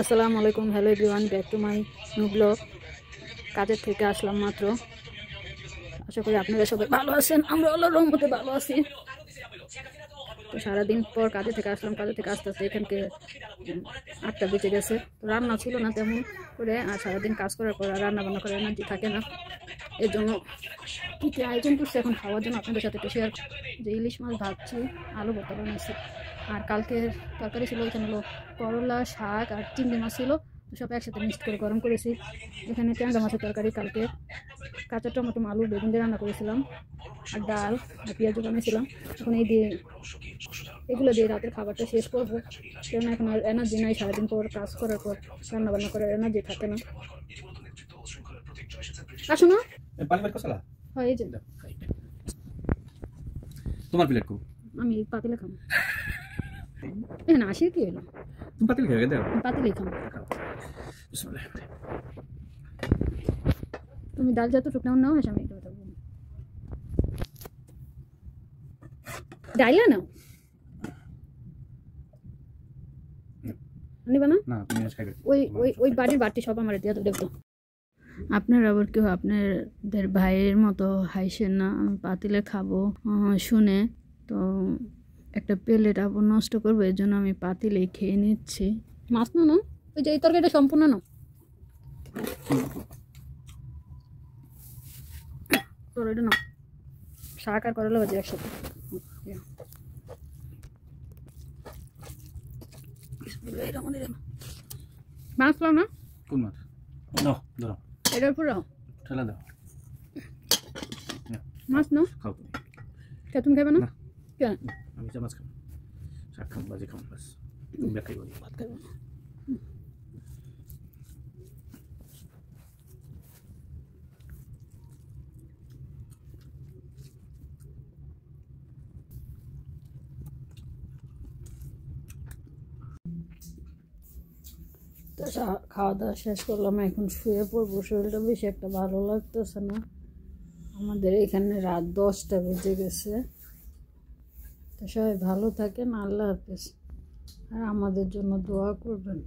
আসসালামু আলাইকুম, hello everyone, back to my new blog. কাজের থেকে আসলাম মাত্র। আশা করি আপনারা সবাই ভালো আছেন। আমরা আল্লাহর রহমতে ভালো আছি। তো সারাদিন পর কাজে থেকে আসলাম। কাজে থেকে আস্তে আস্তে এখানকে 8টা বেজে গেছে। তো রান্না ছিল না তেমন করে, আর সারাদিন কাজ করার পর আর রান্না বান্না করার এনার্জি থাকে না। এর জন্য কী কী আয়োজন করছে এখন খাওয়ার জন্য আপনাদের সাথে একটু শেয়ার। যে ইলিশ মাছ ভাজছি, আলু ভর্তা বানাইছি, আর কালকের তরকারি ছিল এখানে হলো করলা, শাক আর চিংড়ি মাছ ছিল। সব একসাথে মিক্সড করে গরম করেছি। এখানে ট্যাংরা মাছের তরকারি, কালকে কাঁচা টমেটো আলু বেগুন দিয়ে রান্না করেছিলাম, আর ডাল আর পেঁয়াজও বানিয়েছিলাম। এখন এগুলো দিয়ে রাতের খাবারটা শেষ করবো, কেননা এখন আর এনার্জি নাই। সারাদিন পর কাজ করার পর রান্না বান্না করার এনার্জি থাকে না। আসো না, হয় এই যে তোমার প্লেট কো আমি পাতিলে খাবো। এখানে আসি কি হলো, তুমি পাতিল খেয়ে দাও, পাতিলেই খাবো। বিসমিল্লাহ। তুমি ডাল যতটুকু নাও নাও, আমি একটু কথা বলবো। ডাইলা নাও, নিবা না? না তুমি আজ খাইবে। ওই ওই ওই বাড়ির বাটি সব আমার দিয়ে দেখো। আপনারা আবার কেউ আপনাদের ভাইয়ের মতো হাইসেন না, আমি পাতিলে খাবো শুনে তো একটা প্লেট আবার নষ্ট করবো, এর জন্য আমি পাতিলে খেয়ে নিচ্ছি। মাছ না না, ওই যে এই তরকারিটা সম্পূর্ণ না, তরকারিটা না, শাক আর করলা ভাজি একসাথে। মাছ পাও না? কোন মাছ? নাও দাও, এটার উপর ঠেলা দাও। মাছ না খাও তুমি। কে তুমি খাবে না? কেন? আমি চামচ খাবো, শাক খাবো, ভাজি খাবো, বাস। তুমি ব্যাগ খাইবো, ভাত খাবো। তো খাওয়া দাওয়া শেষ করলাম, এখন শুয়ে পড়বো। শরীরটা বেশি একটা ভালো লাগতেছে না। আমাদের এখানে রাত 10টা বেজে গেছে। তো সবাই ভালো থাকেন, আল্লাহ হাফেজ, আর আমাদের জন্য দোয়া করবেন।